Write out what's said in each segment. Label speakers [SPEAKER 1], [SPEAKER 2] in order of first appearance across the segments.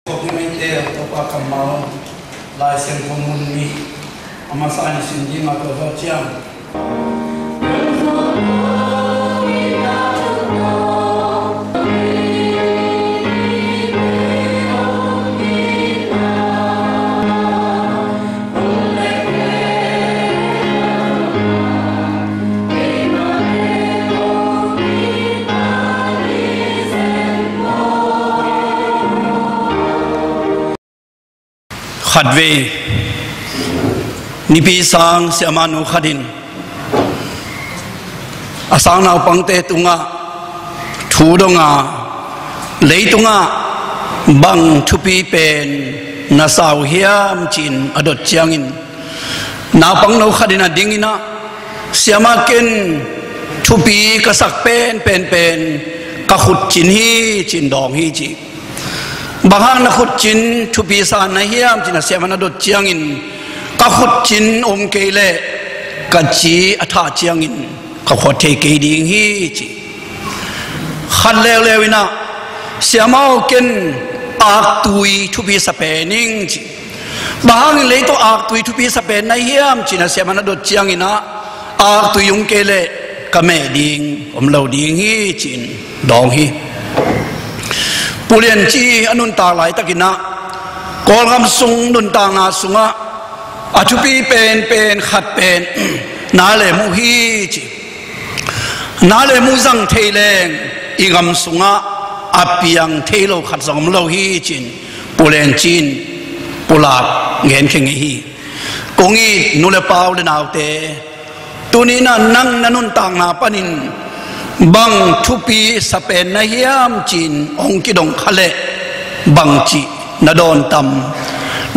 [SPEAKER 1] Kopimete topa kamau lai sen komun mi amasani sinji mato hotiamขัดเวนิพิสังเสียมานุขัดินอาสังนาวปังเตตุงะทูดงะเลยตุงะบังทุปีเป็นนาสาวเฮียมจินอดดเจียงินนาปังนาวขัดินดิ่งินะเสียมาเกนทุปีกษักเป็นกะขุดจินฮีจินดองฮีจีบางนักขุดจินทุปีสานเฮียมจินเสียมันดดเจียงินกะขุดจินอมเกเลกัจจีอัฐาเจียงินกะขวดเทเกดิงฮีจีขันเลวนะเสียมาเกนอากตุยทุปีสเปนิงจีบางเลยตัวอากตุยทุปีสเปนในเฮียมจินเสียมันดดเจียงินะอากตุยอมเกเลกะแม่ดิงอมเหลาดิงฮีจินดองฮีปุเรียนจีอนุนตาไหลตะกินะกอลคำสุงนุนตางาสุงะอาชุปีเป็นขัดเป็นนาเลมุฮีจีนาเลมุจังเทเลงอีกำสุงะอาปียังเทโลขัดสงมโลฮีจินปุเรียนจีนปุลาเงินเข่งฮีกงอีนุเลปาวเลนาวเตตุนีน่ะนั่งนุนตางาปนินบังทุปีสเปนนเฮียมจีนองกิดงขเลบังจีนดอนตัม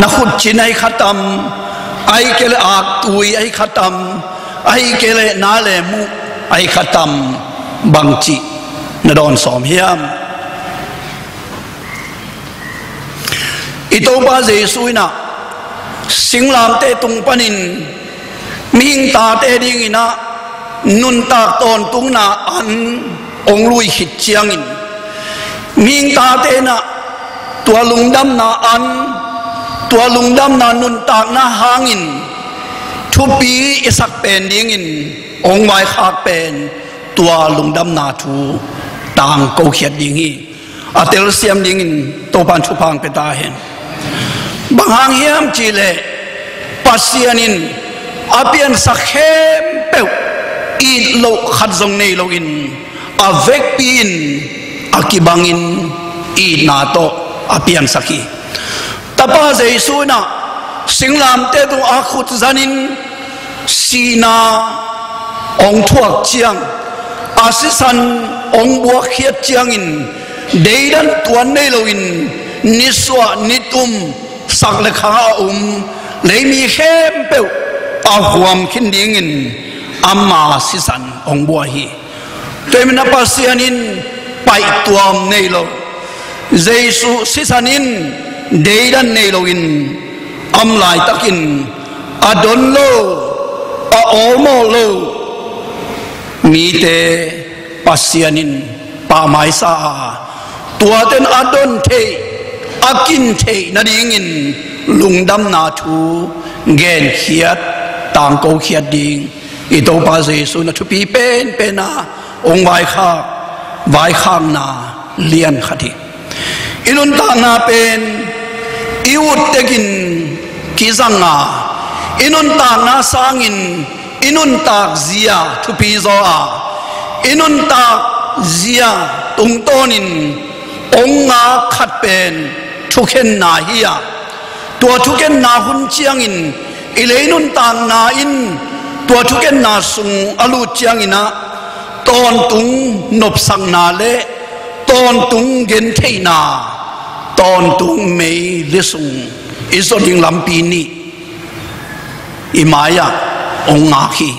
[SPEAKER 1] นขุดจีนไอขัดตัมไอเกลอากตุยไอขัดตัมไอเกลนาเลมุไอขัดตัมบังจีนดอนสอมเฮียมอิโตบาเจสุยนะสิงลามเตตุงปนินมิงตาเตดิงินะนุนตากตอนตุงนาอันองลุยหิดเจียงินมิงตาเตนะตัวลุงดำนาอันตัวลุงดำนานุนตากนาหางินทุปีอิสักเป็นดิงินองไว้ขากเป็นตัวลุงดำนาทูต่างเกาเขียดดิงีอาเตลเซียมดิงินโตปันชุพังเปตาเห็นบางหางเฮียมจีเลปัสเซียนินอาเปียนสักเข้มเปวอีโลขัดจงในโลอินอาเวกปีนอากิบังอินอีนาโตอาเปียนสักีตาป้าเจสุนะสิงลามเตตุอาขุดจันินสีนาองทวกเจียงอาศิสันองบัวเขียดเจียงอินเดียนตัวในโลอินนิสวะนิตุมสักเลขาเลยมีเข้มเปวอาหวมขินดิงินอามาสิสันองบัวฮีตัวมันนับเสียนินไปตัวในโลเจสุสิสันินเดียนในโลอินอัมลายตะกินอดอนโลอโอโมโลมีเตปัสเสียนินป่าไม้ซาตัวเต็นอดอนเทอากินเทนาดิงินลุงดำนาทูเกนเขียดต่างโกเขียดดิงอิโตปาเจสุนทุปีเป็นนาองไวข้างนาเลียนขดิอินุนตางนาเป็นอิวุตเตกินกิจังนาอินุนตางนาสางินอินุนตากเซียทุปีโซอาอินุนตากเซียตุงโตนินองงาขัดเป็นทุเข็นนาเฮียตัวทุเข็นนาหุนเชียงอินอิเลนุนตางนาอินตัวทุกข์นาสุงอลูเจียงอินะตอนตุงนบสังนาเลตอนตุงเกนเทนาตอนตุงเมย์เลสุงอิสดิงลำปีนีอิมายาองอาคี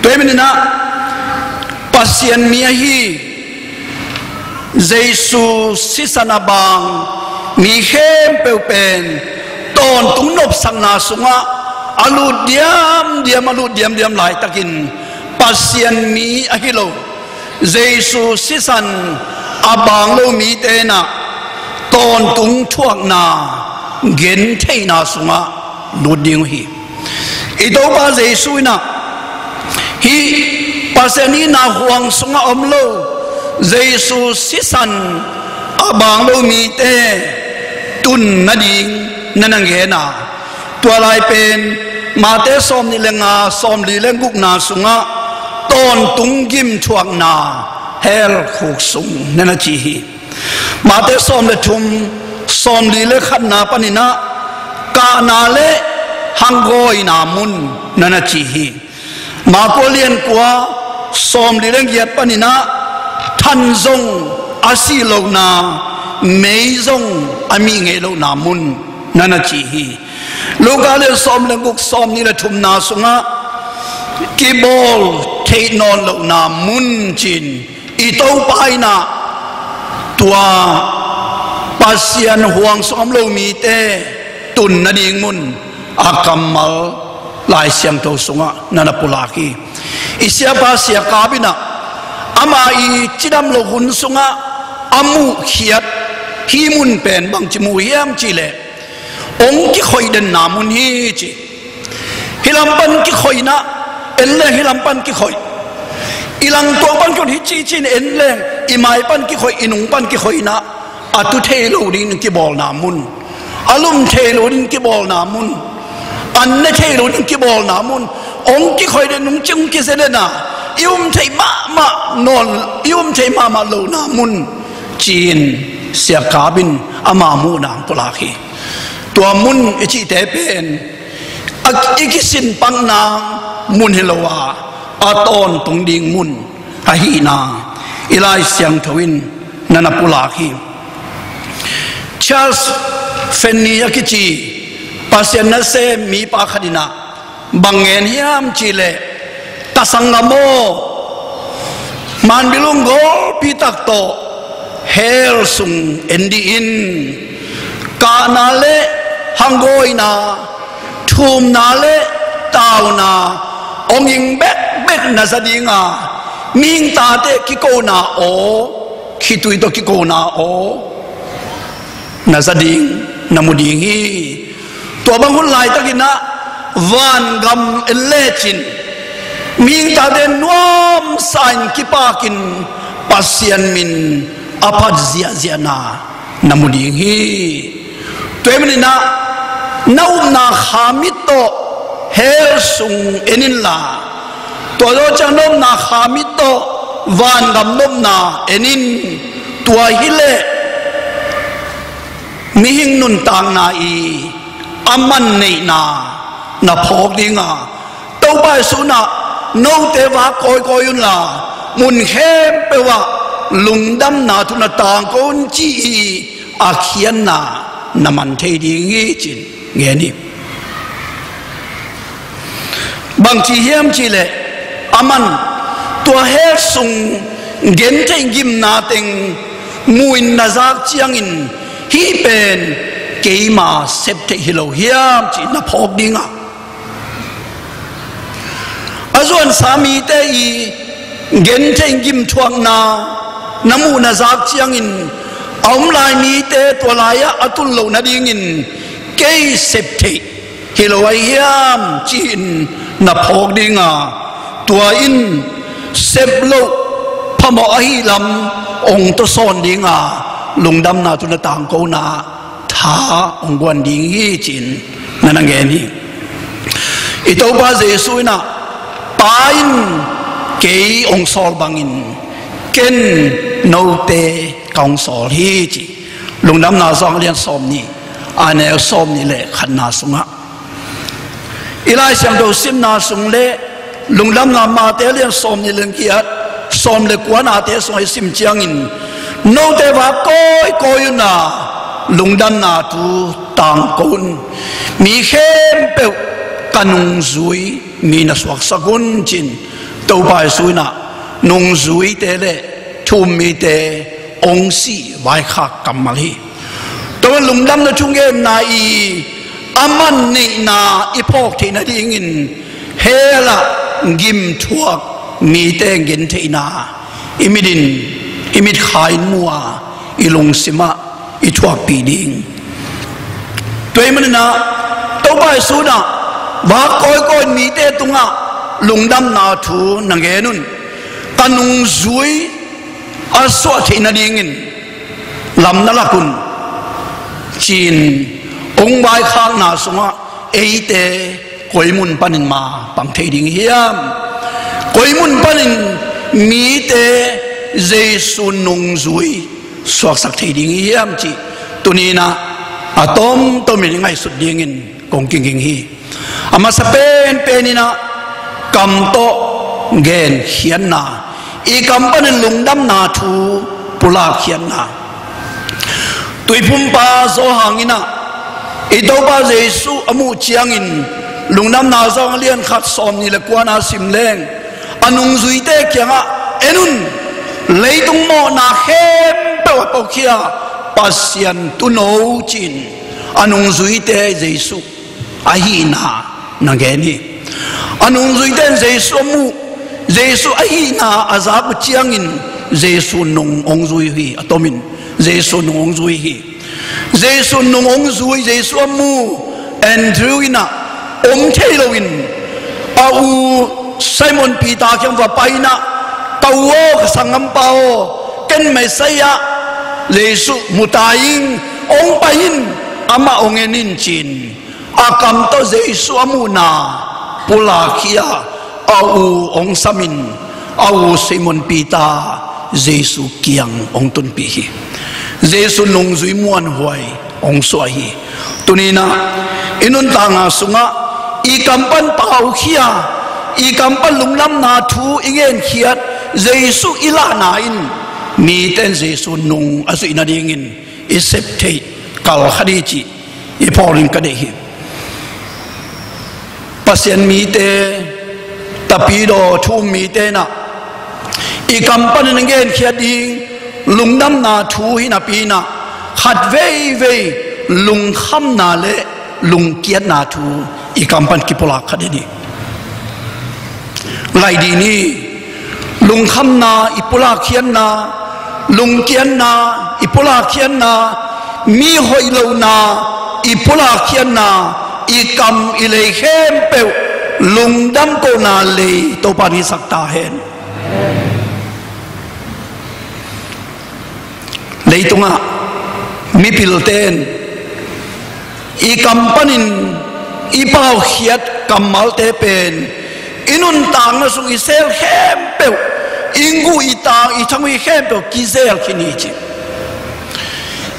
[SPEAKER 1] ตัวมันนะปัสยันเมียฮีเจสุสิสนาบางมีเข้มเปลวเป็นตอนตุงนบสังนาสุงะอลูเดียมอลูเดียมหลายตะกินปัสยันมีอหิโลเจสุสิสันอบางโลมีเตนะ ตอนตุงทวกนาเงินเทนาสุงะลุดดิ้งฮีอีตัวป้าเจสุยนะฮีภาษานี้นาห่วงสุงะอมโลเจสุสิสันอบางโลมีเตตุนนาดิงนั่นเองนะตัวลายเป็นมาเตสอมนิเลงาสอมลีเลงกุกนาสุงะตอนตุงกิมทวกนาเฮลขุกสุงนั่นจีฮีมาเตสอมเลทุมสอมลีเลขันนาปนินะกานาเลฮังโกยนามุนนั่นจีฮีมาโกเลียนกัวสอมลีเลงเยียดปนินะทันซงอาศิโลนาเมยซงอามีเงโลนามุนนั่นจีฮีลูกาเลสอมเลงกุกสอมนี่เลทุมนาสุงะกิบอลเทนอนโลนามุนจินอีโตไปนะตัวปัสยันห่วงสอมโลมีเตตุนนาดิงมุนอากัมมัลลายเสียงโตสุงะนันปุลากีอิเสียปัสยากาบินะอามาอีจิดามโลหุนสุงะอามุเขียดฮีมุนเป็นบางจมูเยี่ยมจีเลองค์ที่คอยเดินนามุนฮีจีฮิลัมปันที่คอยนะเอ็นเลฮิลัมปันที่คอยอีหลังตัวปันคนฮิจีจีเอ็นเลอีไม้ปันที่คอยอีนุ่งปันที่คอยนะอาตุเทโลดินที่บอลนามุนอาลุมเทโลดินที่บอลนามุนอันเนเทโลดินที่บอลนามุนองค์ที่คอยเดินนุ่งจึงกิเสเดนะยุมเทมานอนยุมเทมาโลนามุนจีนเสียกาบินอามามูนางปุลาคีตัวมุนอิจิเตเป็นอีกิสินปังนางมุนเฮลวาอาตอนตรงดิ่งมุนอาฮีนาอิไลเสียงทวินนันปุลาคีชาร์ลส์เฟนนียกิจีปัสยนเซมีปาคดินาบังเงินยามจิเลตาสังกโมมันบิลุงโกปิตักโตเฮลซุงเอนดีอินกานาเลฮังโกยนาทุมนาเลตาวนาองยิงเบกนาซาดิงามิงตาเตกิโกนาโอคิตุยโตกิโกนาโอนาซาดิงนามุดิงีตัวบางคนหลายตะกินะวันกำเอเลจินมิงตาเดนวมสายกิปากินปัสยันมินอภัดเซียนานามุดิงีตัวมันนะนาอุนาขามิโตเฮลซุงเอนินลาตัวเราจะนมนาขามิโตวันกำนมนาเอนินตัวฮิเลมิหิงนุนตางนาอีอามันเนนาพอกดิงาตัวไปสุนาโนเตวะคอยยุนลามุนเข้มเปวะลุงดำนาทุนตางคนจีอาเขียนนามันเทดีงี้จินเงี้ยนี่บางทีเยี่ยมจีเลอามันตัวเฮสุงเงินเทกิมนาเต็งมุยนาจากเจียงอินฮีเป็นเกมาเซปเทฮิโลเฮียมจีนาพอกดิงาส่วนสามีเตอีเงินเทกิมทวงนาน้ำมูนาจากเชียงอินอมลายมีเตตัวลายอตุลโลนาดิงินเกยเซปเทฮิโลไอเฮียมจีนนาพอกดิงาตัวอินเซปโลพมอหิลำองตสอนดิงาลุงดำนาตุนต่างโกนาท้าองกวนดิงีจีนนั่นเองนี่อิตาบาเจสุยนะปายนเกยองสอลบังอินเกนโนเตกองสอลฮีจีลุงดำนาซองเรียนสอมนี่อันนี้สอมนี่แหละขันนาสุงะอีไลเสียงโดซิมนาสุงเล่ลุงดำนามาเตเรียนสอมนี่เรื่องเกียรติสอมเล็กกว่านาเตสงไอซิมเจียงอินโนเตว่าโกยนาลุงดำนาตูต่างคนมีเข้มเปวกันุงซุยมีนัสวักสกุลจินตัวไปสุยนะนุงซุยเตเลทุมมีเตองสีไว้ข้ากัมมาลีตัวลุงดำนาจุงเกนนาอีอามันนี่นาอีพอกที่นาดิงินเฮละกิมทวกมีเตงินที่นาอิมิดินอิมิดขายมัวอิลงสิมะ อีทวกปีดิงตัวมันนะตัวใบสุนะว่าก้อยมีเตตุงะลุงดำนาทูนังเกนุนตันุงซุยอาสวะเทนดิงินลำนั่นละคุณจีนองค์ใบข้างนาสุงะเอเตก้อยมุนปันินมาปังเทดิงเฮียมก้อยมุนปันินมีเตเจสุนงซุยสวกสักเทดิงเฮียมจีตัวนี้นะอาตอมตัวมีไงสุดดิงินกงกิงกิงฮีอามาสเปนเป็นนี่นะกำโตเกนเขียนนาอีกำปั้นลุงดำนาทูปุลาเขียนนาตุยพุ่มปาโซหางินะอีตัวปาเจสุอมุเชียงินลุงดำนาซองเลียนขัดซอมนี่ละกวนาสิมเลงอนุงซุยเตเกียงะเอ็นุนเลยตุงโมนาเข้มเปวปกเขียปัสยันตุโนจินอนุงซุยเตเจสุอาฮีนานังเกนีอนุงซุยเตเจสุมูเจสุอาฮีนาอาซาบุเชียงินเจสุนงองซุยฮีอตมินเจสุนงองซุยฮีเจสุนงองซุยเจสุมูแอนดรูวินะอมเทโลวินอาอูไซมอนปีตาเขียนว่าไปนะตาวกสังกัมเปาเกนเมสยาเจสุมุตายิงองไปยินอามาองเงินินจินอากัมโตเจสุอามูนาปุลาคียาอาอูองสมินอาอูไซมอนปีตาเจสุเกียงองตุนปีฮีเจสุนงจุยมวนหวยองสวยฮีตุนีนะอินุนตางาสุงะอีกัมปันเปาเขียอีกัมปันลุงลำนาทูอิเงนเขียดเจสุอิลานาอินมีเต้นเจสุนงอสุอินาดิงินอิเซปเทกัลคดีจีอีพอลิงกันเดฮีปัสยันมีเตตะปีโดทูมีเตนะอีกัมปันนังเกนเขียดิงลุงดำนาทูหินาปีนะขัดเวลุงคำนาเลลุงเกียรนาทูอีกัมปันกิปลาคดีไลดีนี่ลุงคำนาอิปลาเขียนนาลุงเกียรนาอิปลาเขียนนามีหอยเลวนาอิปลาเขียนนาอีกำอิเลเข้มเปวลุงดำโกนาเลยตัวปานิสักตาเห็นเลยตรงอ่ะมีพิลเตนอีกำปันินอีเป้าเขียดกำมัลเตเป็นอินุนต่างนะสุอิเซลเข้มเปวอิงกูอีต่างอีทั้งวิเข้มเปวกิเซลคินีจิ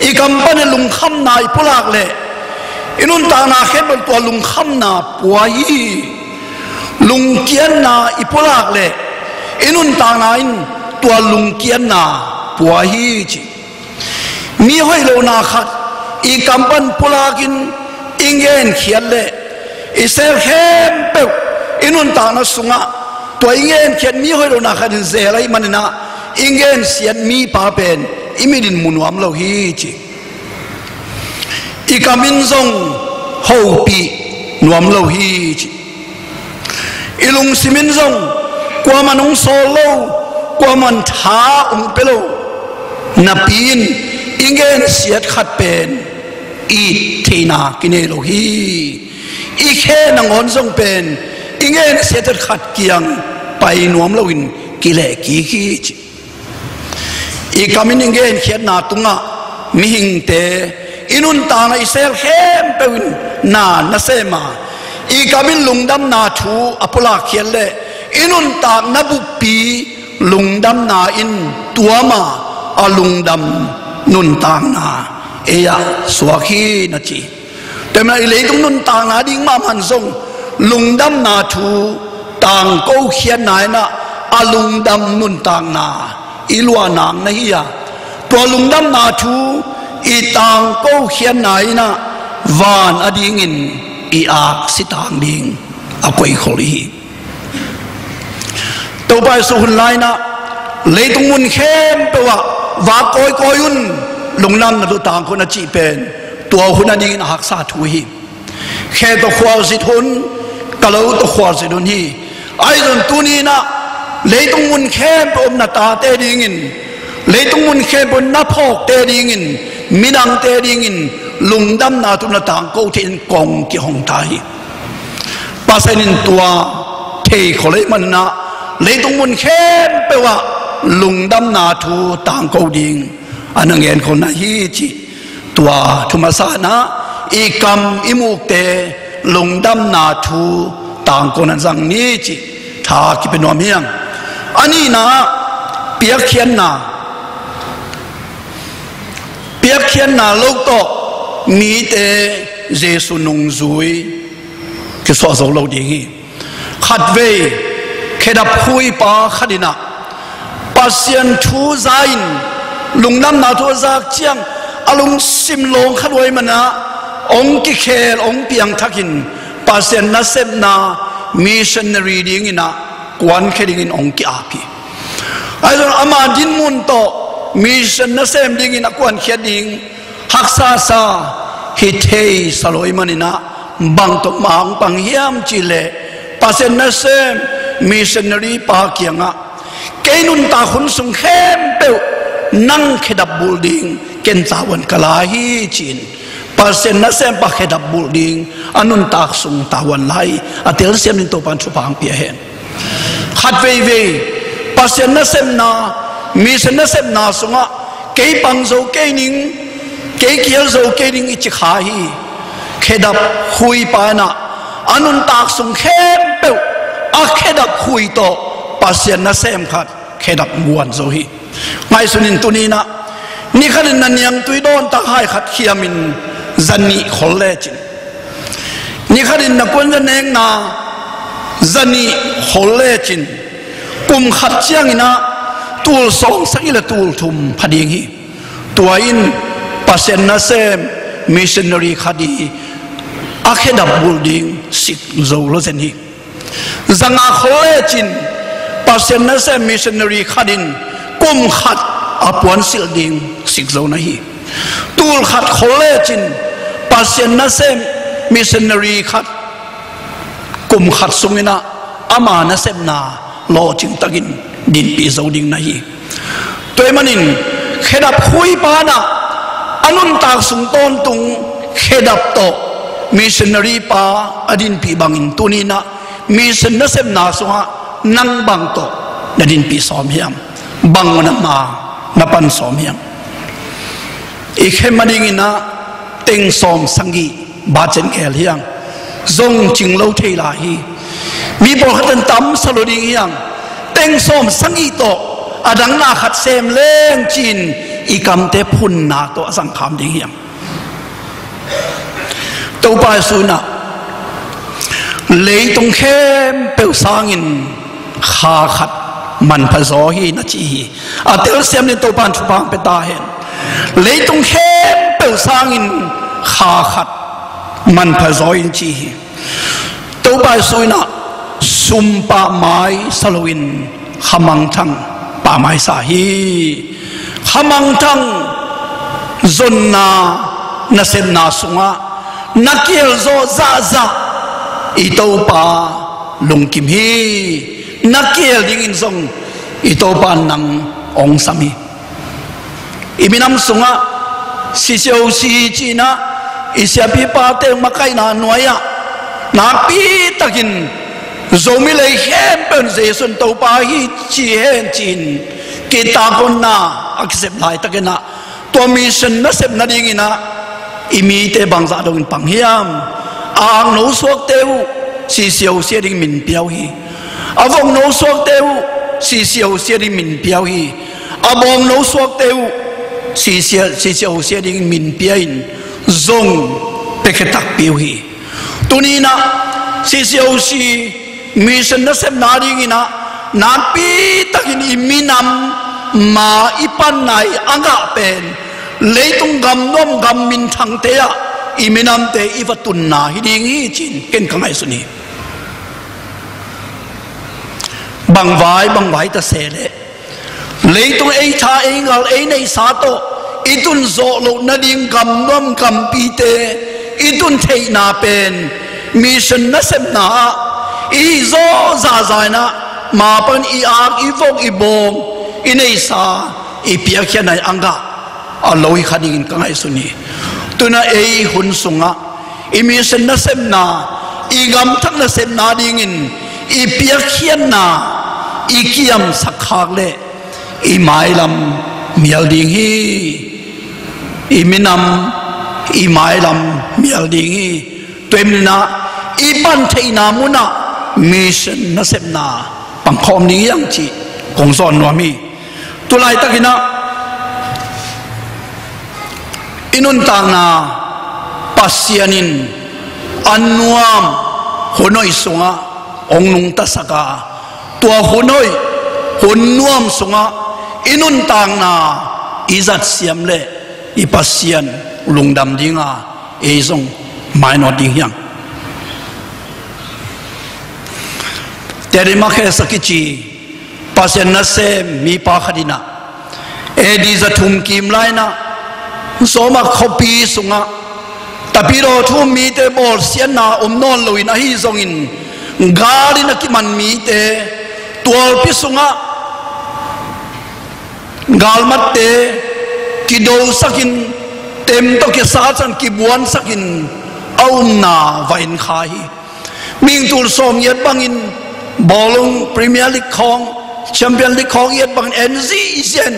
[SPEAKER 1] อีกำปันินลุงคำนายพุลากเลยอินุนตานาเข้มเป็นตัวลุงคำนาปวยลุงเกียนนาอิปุลากเลอินุนตานาอินตัวลุงเกียนนาปวยจีมีห้อยโลนาขัดอีกำปันปุลากินอิงเงินเขียนเลอิเซลเข้มเปวอินุนตานาสุงะตัวอิงเงินเขียนมีห้อยโลนาขัดเซลัยมันนะอิงเงินเสียนมีปาเป็นอิมิดินมุนวามโลฮีจีอีกามินซงฮูปีนวมโลฮีอีลุงสิมินซงกว่ามันองโซโลกว่ามันท้าองเปโลนับปีนอิงเกนเสียดขัดเป็นอีเทนากินเอโลฮีอีแค่นังอนซงเป็นอิงเกนเสียดขัดเกียงไปนวมโลวินกิเลกีฮีอีกามินอิงเกนเขียนนาตุงะมิหิงเตอินุนตาในเซลเข้มเปวินนาเซมาอีกามินลุงดำนาทูอปุลาเขียนเลอินุนตานบุปีลุงดำนาอินตัวมาอาลุงดำนุนตางนาเอยสวาคีนาจีแต่มาอิเลตุนุนตางนาดิ้งมามันทรงลุงดำนาทูต่างก็เขียนนายนะอาลุงดำนุนตางนาอิลวานางนะเฮียตัวลุงดำนาทูอีต่างก็เขียนไหนนะวานอดีงินอีอากสิต่างดิ่งอากวยขลีตัวไปสุหุนไลนะเลยตรงมุนเข้มไปว่าก้อยยุนลงน้ำนะตัวต่างคนจีเป็นตัวคนอดีงินหักษาถุยแค่ตัวขวาสิทุนกะเลาตัวขวาสิทุนฮีไอ้ส่วนตัวนี้นะเลยตรงมุนเข้มไปอมนาตาเตดิ่งินเลยตรงมุนเข้มบนหน้าพอกเตดิ่งิน มินังเตดิงินลุงดำนาตุนต่างกูที่กองกี่ห้องไทยภาษานินตัวเทขเลยมันนะเลยตรงมุนเข้มไปว่าลุงดำนาทูต่างกูดิงอันนั้นเองคนนั้นฮีจิตัวทุมาสานะอีกำอิมุกเตลุงดำนาทูต่างคนนั้นสังนี้จิถ้าคิดเป็นว่าเมียงอันนี้นะเปียกเขียนนะเปียกเขียนนะลูกโตมีแต่เยซูนงซุยคือสวดสวดเราดีงี้ขัดเวเคดับคุยปาขัดินะปัสยันทูใจลุงน้ำนาทูจากเจียงอารมณ์ซิมลงขัดไว้มันนะองค์กิเคลองค์เปียงทักินปัสยันนัสเซบนามิชชันนารีดิ้งนะกวนเคดิ้งองค์กิอาพีไอ้ส่วนอามาดินมุนโตมิชชันนัสเซมดิ้งนะกวนเคดิ้งฮักซาซาฮิเทสลอยมันนะบางตัวมังบางเฮียมจิเลปัสยันนัสเซมมิชชันนารีปาเกียงะเกนุนตาขุนสุงเข้มเปวนั่งเคดับบูลดิ้งเกณฑ์สาวันกลาฮีจินปัสยันนัสเซมปาเคดับบูลดิ้งอนุนตาสุงตาวันไลอเตลเซมนินโตปันชุพังเปียเห็นขัดเวปัสยันนัสเซมนามิชชันนัสเซมนาสุงะเกยปังโซเกนิงเกยเกียโซเกนิงอิจิขาฮีเคดับคุยปานะอนุนตาสุงเข้มเปวอาเคดับคุยโตปัสยันนัสเซมขัดเคดับมวนโซฮีไม่สุนินตุนีนะนี่ขันนันยังตุยโดนตาให้ขัดเขียมินจันนี่ขอเลจินนี่ขันนักวนจันเองนะจันนี่ขอเลจินกุมขัดเจียงนะตูลสองสักอิละตูลทุมพดีงีตัวอินปัสยันนัสเซมมิชชันนารีขัดีอาเคดับบูลดิ้งสิกโซโลเซนีจังอาขอเลจินปัสยันนัสเซมมิชชันนารีขัดินกุมขัดอาปวนสิลดิ้งสิกโซนะฮีตูลขัดขอเลจินปัสยันนัสเซมมิชชันนารีขัดกุมขัดสุงินะอามานัสเซมนาโลจิงตะกินดินปีโซดิ้งนะฮีตัวมันนินเคดับคุยปานะอนุนตากสุงต้นตุงเคดับโตมิชชันนารีปาอดินปีบังอินตุนีนะมิชชันนัสเซมนาสุงะนังบังโตนดินปีสอมเฮียมบังมันมานับปันสอมเฮียมอีกแค่มาดิ้งนะเต็งสอมสังกีบาเจนแกลเฮียงจงจิงเล่าเทลาฮีมีบอกขันตั้มสโลดิ้งเฮียงเต็งสอมสังกีโตอดังนาขัดเซมเล่งจีนอีกำเตพุนนาโตสังขามดิ้งเฮียงตัวปลายสุนัขเลยตรงเข้มเปลวสางินขาขัดมันพะโซฮีนัจีอาเตลเซมในตัวปานชุบางเปตาเห็นเลยตรงเข้มเปลวสางินขาขัดมันพะโซอินจีตัวปลายสุนัขซุมป่าไม้สโลวินขมังทังป่าไม้สาฮีขมังทังจนนานาเซมนาสุงะนักเกี่ยวโซซาซาอีโตปาลงกิมฮีนักเกี่ยวดิ้งอินทรงอีโตปานังองสามีอีมินำสุงะสิเซียวซีจีนะอิเสียพีปาเตงมาไกนาหน่วยะนาปีตะกินโซมิเลยเข้มเป็นเจสุนโตปาฮีจีเฮนจีนกิตาคนนาอักเสบหลายตะกินนะตัวมิชันนัสเซบนาดิ้งนะอีมีเตบังซาดงปังเฮียมอ่างโนสวกเตวสีเสียวเสียดิ้งมินเปียวฮีอาวงโนสวกเตวสีเสียวเสียดิ้งมินเปียวฮีอาบงโนสวกเตวสีเสียวเสียดิ้งมินเปียอินจงเปกตักเปียวฮีตัวนี้นะสีเสียวสีมิชันนัสเซมนาดิ้งนะนาปีตักินอิมินำมาอีปันไหนอ่างกเป็นเลยตรงกำน้อมกำมินทังเตะอีมินำเตะอีวัตุนนาฮิดิ้งฮีจินเก่งขังไอสุนีบังไว้ตะเสเลเลยตรงไอชาเองเอาไอในสาโตอีตุนโซโลนาดิ้งกำน้อมกำปีเตอีตุนเทนาเป็นมิชันนัสเซมนาอีโซซาซายนะมาปันอีอาร์อีฟงอีบงอีในสาอีเปียกแค่ไหนอังกะ อลอยขัดยิงกันไอ้สุนีตัวน่ะหุ่นสุงะมีเส้นน่ะเส้นน่ะกำทั้งน่ะเส้นน่ะดิ่งินเปียกเขียนน่ะกิยมสักขากเลยไม้ลำเมียลดิ่งฮีมินำไม้ลำเมียลดิ่งฮีตัวมินะปันเทนามุนะมีเส้นน่ะเส้นน่ะปังคอมนี้ยังจีคงสอนว่ามีตัวไรตะกินะอินุนต่างนาปัสยานินอันนวมหัวนอยสุงะองนุงตัสกาตัวหัวนอยหัวนวมสุงะอินุนต่างนาอิจัดเสียมเล่ปัสยานลุงดำดิ่งาส่งไม่นอดิ่งยังแต่ได้มาแค่สักจีปัสยานนั่นเสมีปาขดินะดีจะทุ่มกิมไลนะสมัครขบีสุงะแต่พี่เราทุ่มมีแต่บอลเสียนานอนลอยนะฮิซงอินกาลินักมันมีแต่ตัวพิสุงะกาลมัดเตกิโดสักินเต็มตัวกิสาจันกิบวนสักินเอาหน้าไว้ในขายมิงตูลสมเย็ดบังอินบอลลงพรีเมียร์ลีกของแชมเปี้ยนลีกของเย็ดบังเอ็นซีเซน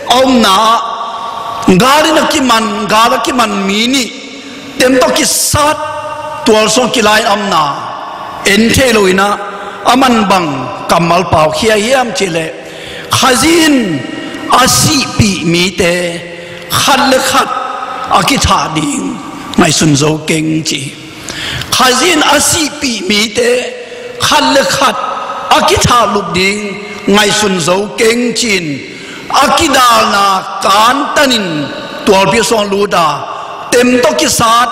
[SPEAKER 1] เอาหน้ากาลินักมันมีนี่เต็มตัวกิสัตตัวส่งกิไลอัมนาเอ็นเทลุยนะอามันบังกำมัลเป่าเขียเยี่ยมเจเลขาจินอาศิปีมีเตขัดเล็กขัดอากิธาดิ่งไม่สุนโจเก่งจีขาจินอาศิปีมีเตขัดเล็กขัดอากิธาลุกดิ่งไม่สุนโจเก่งจีนอากิดานาการตันินตัวพิศวงลูดาเต็มตัวกิสัต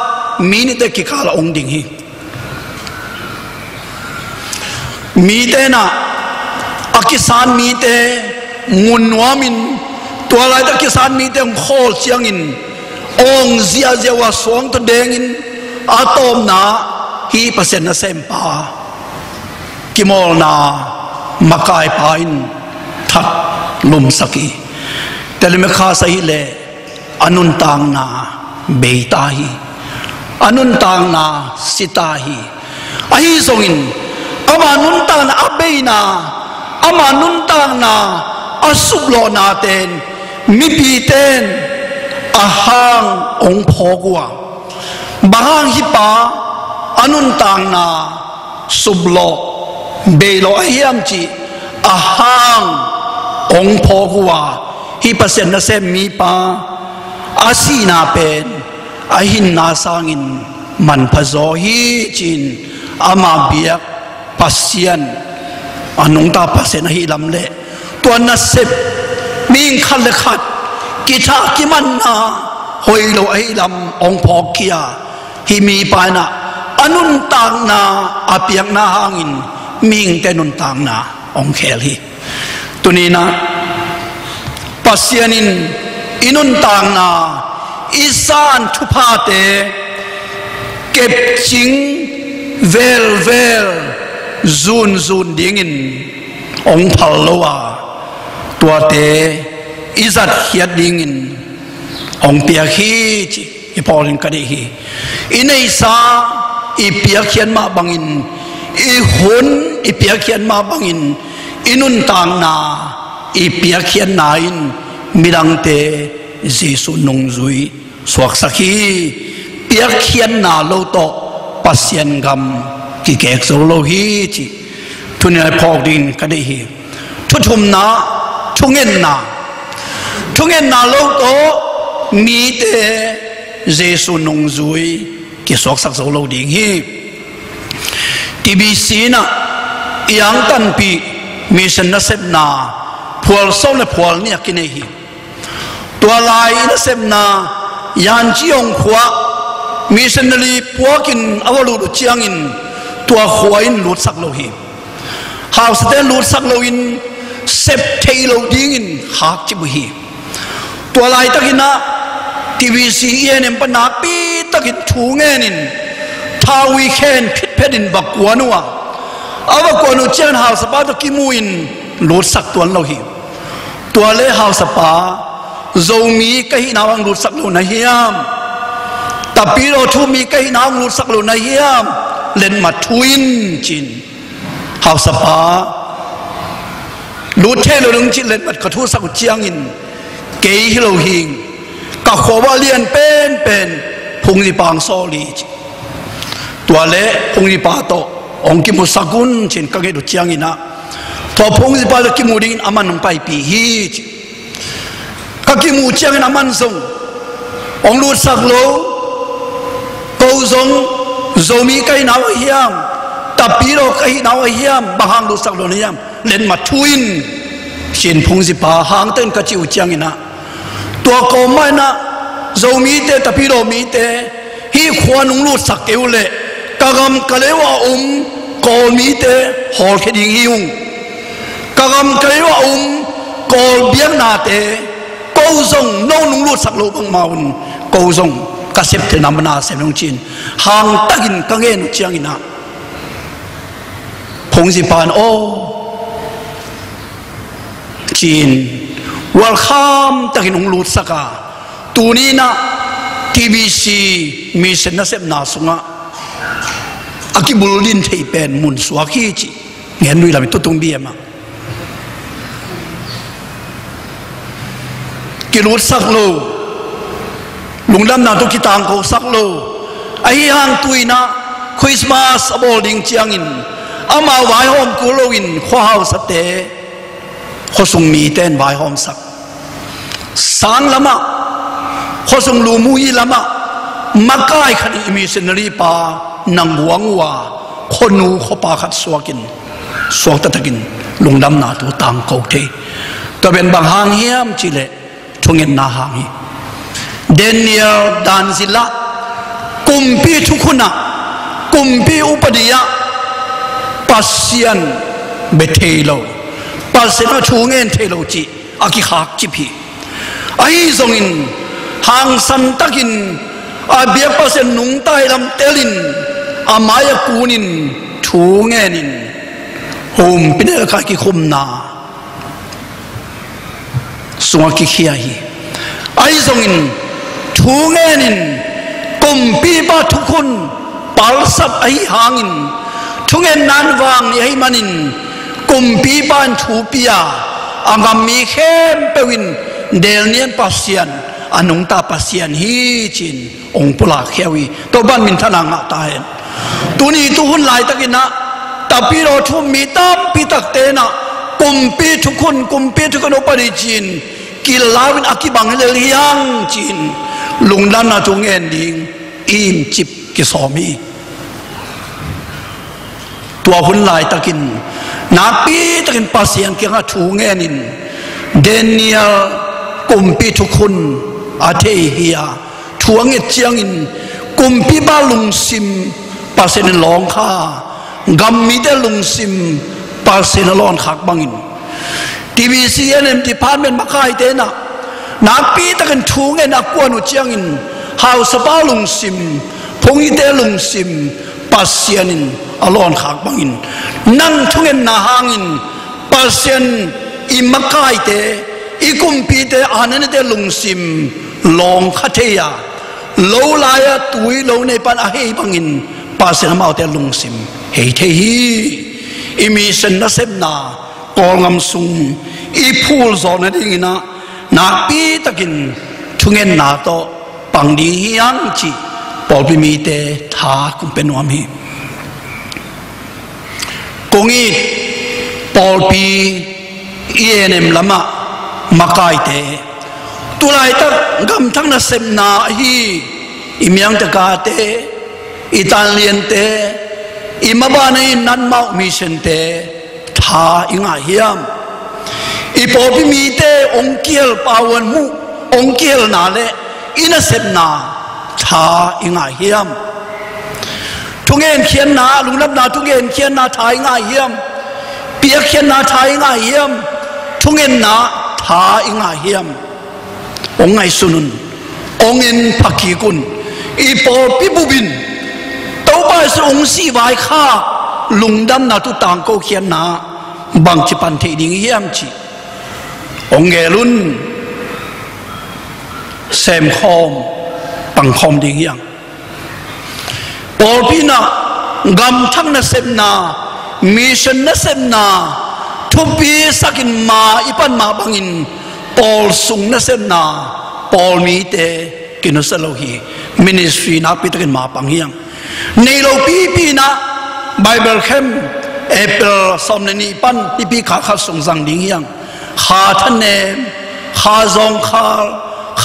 [SPEAKER 1] มีนิเตกิคาลองดิ่งฮีมีเตนะอากิสานมีเตมุนวามินตัวอะไรตะกิสานมีเตงโคลเชียงอินองเสียเจวาสวงตัวแดงอินอะตอมนาฮีเปอร์เซ็นต์นะเซมปากิมอลนามากายปาอินทัดลุมสกีแต่เลมข้าสหิเลอนุนตังนาเบยตาฮีอนุนตังนาสิตาฮีอาฮีทรงอินอามานุนตังนาอเบยนาอามานุนตังนาอาสุบโลนาเตนมิปีเตนอาหังองพอกัวบางฮิปาอนุนตังนาสุบโลเบโลเฮียมจีอาหังองพอกัวฮิปเซนนาเซมีปาอาศีนาเป็นอาหินนาสังอินมันพะโซฮีจินอามาเบียกปัสยันอนุงตาปัสเซนฮิลำเล่ตัวนัสเซบมิงขัดเลขัดกิชากิมันนาหอยโลไอลำองพอเกียฮิมีปานะอนุนตังนาอาเปียกนาหางินมิงแต่นุนตังนาองเคลีตัวนี้นะปัสยันินอินุนตังนาอิสานทุพาเตเก็บจิงเวลซูนดิ่งินองพัลโลวาตัวเตอิจัดเขียดดิ่งินองเปียขีจิอีพอลินกันดีอินไอซาอีเปียเขียนมาบังอินอีหุนอีเปียเขียนมาบังอินอินุนตังนาอีเปียเขียนนาอินมิดังเตเจสุนงจุยสวกสักีเปียเขียนนาโลโตปัสยันกำกิเกกโซโลฮีจิทุนายพอกดินกันได้ฮีทุมนาทุเงินนาโลโตมีเตเจสุนงจุยกิสวกสักโซโลดิงฮีทีบีซีนะยังตันปีมีเซนนัสเซบนาพวลโซเลพวลเนี่ยกินฮีตัวลายนัสเซบนายันจีองขวามีเซนลีพวกินอวลูดจียงอินตัวขวาอินลุดสักโลหิหาวสเตนลุดสักโลอินเซปเทโลดิงอินหักจิบุฮีตัวลายตะกินะทีวีซีเอ็นเอ็มปนาปีตะกินทูเงินินทาวีเคนพิษเพดินบักวนัวเอาบักวนุเจนหาวสปาตะกิมูอินลุดสักตัวโลหิตัวเล่หาวสปา zomi kai nawang lut sak lo na hiam tapiro thu mi kai nawang lut sak lo na hiam len ma thuin chin hau sapa lut the lo lung chin len mat ka thu sak chiang in ke hi lo hing ka khowa lian pen phung ri pang so li tua le phung ri pa to ong ki mu sagun chin ka ge du chiang ina to phung ri pa le ki mu ding aman nong pai pi hi ka ki mu chiang in aman song ong lut sak lo ko zong zomi kai naw hiam tapiro kai naw hiam bahang lut sak lo na hiam len ma thuin chin phung ri pa hang ten ka chiu chiang inaตัวโกไม่นะเรามีแต่ตะพีโรมีแต่ฮีควานุงลูดสักเกวเล่กะกำกะเลวะโกมีแต่หอลเคดิงฮิวกะกำกะเลวะโกเบียงนาเตโกซงโนนุงลูดสักโลบังมาวนโกซงกะเสพเทนามนาเสมงจินหางตะกินกะเงนเจียงอินะพงสิปานโอจีนวัลข้ามตะกินองลูดสักาตูนี้นะทีวีซีมีเส้นนัเสพนาสุงะอากิบุลลินเทเป็นมุนสวาคีจิเงี้ยนุยลามิตุตุงเบียมากิลูดสักโลลุงดำนาตุกิตังโกสักโลไอ้ฮังตุยนะคริสต์มาสอบอลิงเจียงอินอามาไว้หอมกุโลอินขว้าวสเตเขาส่งมีเต้นไว้หอมสักสางละมะเขาส่งลูมุยละมะมาใกล้ขันอิมิเซนรีปานังหวงว่าคนนูเขาปาขัดสวกินสวกตะกินลุงดำนาตัวต่างเกาเทตัวเป็นบางหางเฮียมจิเลทุงเงินนาหางฮีเดนิเอลดานซิละกุมปีทุกคนนะกุมปีอุปดิยะปัสยันเบเทโลปัสยันทุงเงินเทโลจิอากิฮักจิพีไอ้ทรงอินหางสันตะกินอาเบียปัสยันนุงไตลำเตลินอามายกูนินทุงเงินินโฮมเป็นอะไรกิคุมนาสวงกิขี้ฮีไอ้ทรงอินทุงเงินินกุมปีบาทุกคนปัลสับไอ้หางินทุงเงินนันวางไอ้มันินกุมปีบานทูปียอางามีเข้มเปวินเดลเนียนปัสยันอนุงตาปัสยันฮีจินองปุลาเขวีตัวบ้านมินทนางตายตัวนี้ตัวหุ่นลายตะกินนะแต่ปีเราทุ่มมีตามปีตักเตนะกุมปีทุกคนกุมปีทุกคนอุปนิจินกิลลาวินอากิบังเลียงจินลุงด้านนาจงเอ็นดิงอิมจิบกิสอมีตัวหุ่นลายตะกินนาปีตะกินปัสยันเกี่ยงกับทูเงินินเดนิเอลกุมปีทุกคนอาเทฮียทวงเงเจียงอินกุมปีบาลุงซิมปัสยันลองข้ากัมมีเดลุงซิมปัสยันลอนขักบังอินทีวีซีเอ็มที่ผ่านเป็นมาค่ายเตนะนาปีตะกันทูเงินนักกวนอุเจียงอินฮาวสปาลุงซิมพงอิเดลุงซิมปัสยันอลอนขักบังอินนั่งทุเงินนาหางินปัสยันอิมาค่ายเตอีกุมปีเตอานันเดลุงซิมลองคัตเทียโลลายตุยโลในปันอาเฮบังอินปัสยันมาเอาเดลุงซิมเฮเทฮีอิมิเซนนัสเซมนากอลงำซุงอีพูลโซนดิ่งนะนาปีตะกินทุเงินนาโตปังดียังจีปอลปิมีเตทาคุมเป็นวามีกงอีปอลปีเอ็นเอ็มละมะมาไกเตตุลายตักกำทั้งนัสเซมนาฮีอิมยังตะกาเตอิตาเลียนเตอิมาบานีนันมามิเซนเตทาอิงาเฮียมอีปอพิมีเตองเกียลปาวันมุองเกียลนาเลอินาเซมนาทาอิงาเฮียมทุกเงินเขียนนาลุงรับนาทุกเงินเขียนนาทาอิงาเฮียมเปียกเขียนนาทาอิงาเฮียมทุกเงินนาทาอิงาเฮียมองไงสุนุนองเงินพักขีกุนอีปอพิบุบินตัวไปสองสีไว้ข้าลุงดำนาตุต่างก็เขียนนาบางจิปันเทดิงเฮียมจีองเกลุน xem khom bằng khom đi hiang Paul pina gam thang na sem na mission na sem na thupi sakin ma ipan ma bangin Paul sung na sem na Paul mi te kinusalohi ministry na pitakin ma pang hiang nei lo pi na Bible khem April som ni pan pi kha kha sung sang ding hiang kha thanem kha zong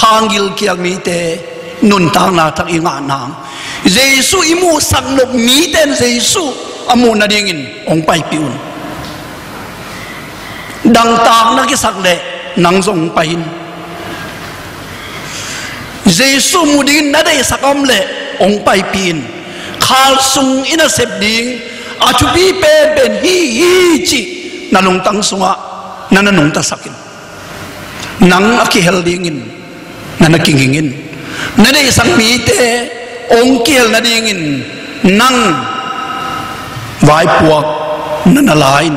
[SPEAKER 1] khangil kiak mi te nun tang na thak inga nang Jesu imu sang nop mi ten Jesu amu na dingin ong pai piun dang tak na ki sak le nang zong pain Jesu mu ding na dai sakam le ong pai pin khal sung ina sep ding achu pi pe ben hi chi na long tang sunga na nong ta sakin nang aki hel dingin na nakingingin na dai sang mi te ong kiel na dingin nang vai puak na nalain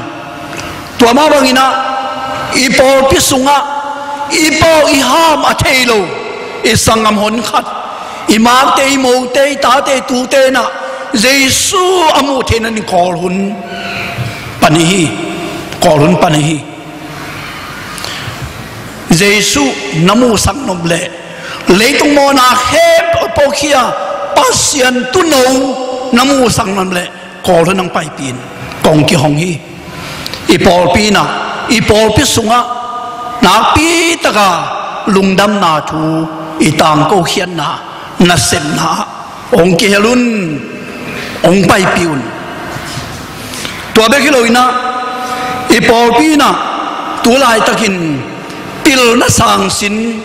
[SPEAKER 1] tua ma bangina ipo pisunga ipo iham athelo isangam hon khat imam te mo te ta te tu te na Jesu amu thena ni kol hun panihi Jesu namu sang noble leitung mo na hep pokia pasien tu no namu sang noble kol nang pai pin kong ki hong hi ipol pina ipol pisunga na pi taka lungdam na thu itang ko hian na sem na ong ki helun ong pai piun tua be kiloina ipol pina tu lai takin pil na sang sin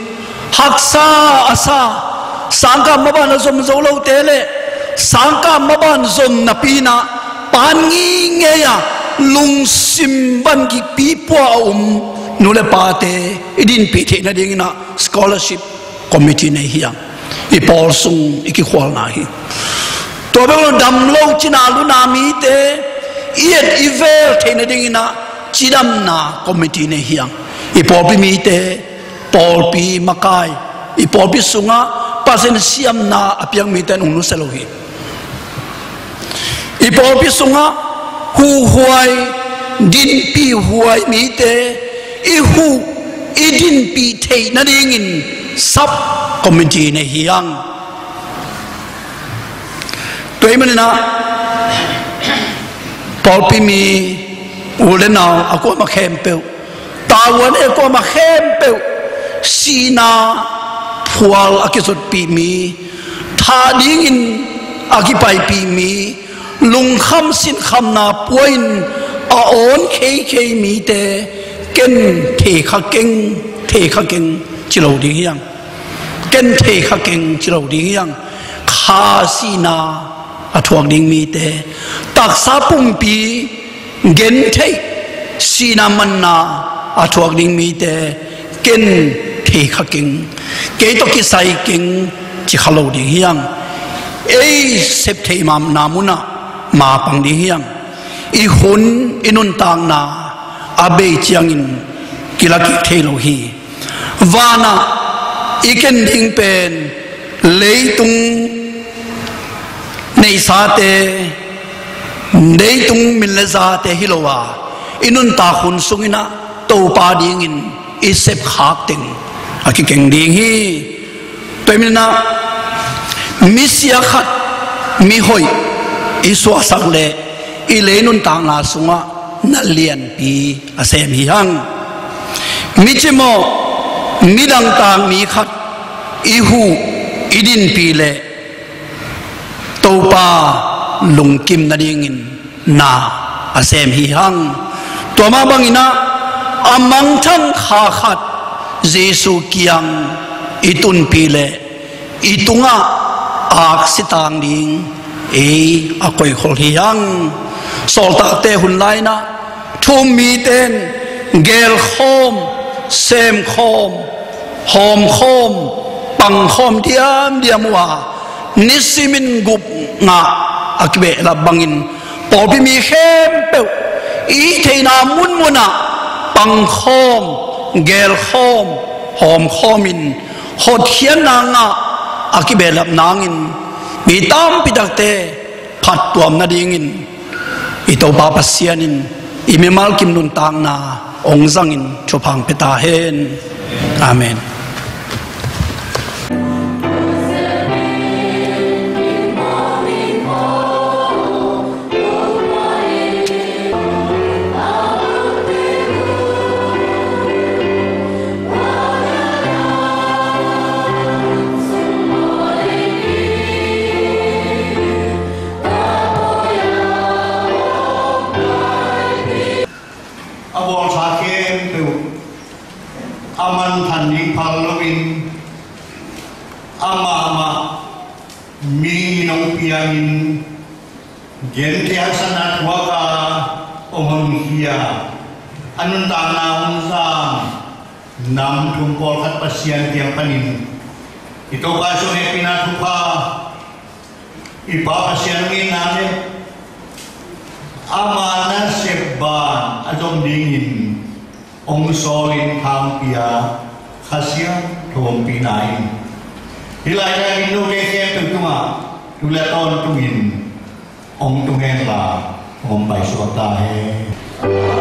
[SPEAKER 1] haksa asa sangka maban zom zolo tele sangka maban zom na pina pangi ngeya lung simban ki pipwa nule pate idin pite na dingina scholarship committee ne hiang ipol sung iki khwal na hi to be dam lo china lu na mi te iet ivel the na dingina chidam na committee ne hiang ipol pi mi te Paul pi makai ipol pi sunga pasen siam na apiang mi ten unu selohi ipol pi sunga hu huai din pi huai mi te I hu idin pi the na dingin sub committee ne hiang toy manina Paul pi mi ulena ako ma khempeu tawan e ko ma khempeu sina phual akisot pi mi tha dingin akipai pi mi lung kham sin kham na poin a on khei mi te ken the kha keng chilo ding yang ken the kha keng chilo ding yang kha sina athuak ding mi te tak sa pum pi gen thei sina manna athuak ding mi te ken the kha keng ke to ki sai keng chi khalo ding yang ei sep thei mam namuna ma pang ding yang I hun inun tang na abe chiangin kilaki thelo hi wana iken ding pen leitung nei sa te leitung milza te hilowa inun ta hun sungina to pa ding in isep khak ting aki keng ding hi pemina misia khat mi hoi iswa sang le ilenun tang na sunga na lian pi asem hi hang michimo midang tang mi khat ihu idin pi le topa lungkim na dingin na asem hi hang toma bangina amang thang kha khat Jesu kiang itun pi le itunga ak sitang ding akoi khol hi hang solta te hun laina thum mi ten gel khom sem khom hom khom pang khom diam wa nisimin gup nga akbe la bangin pobi mi khem pe I theina muna pang khom gel khom hom khomin hot hian nanga akibelap nangin mi tam pidakte phat tuam na dingin ito papasianin imimal kim nun tang na ongjangin chopang peta hen amen.
[SPEAKER 2] Aman tanding palawin ama minong piangin gentiang sanat waka omon hiya anun tana unsang nam tumpol kat pasian tiang panin ito kaso ne pinatupa iba pasian nginane ama na seban adong dingin ông solin tham pia khasian thom pinain hilai na inu ke ke tu tunga tu la ton tungin ông tungen la ông bai so ta he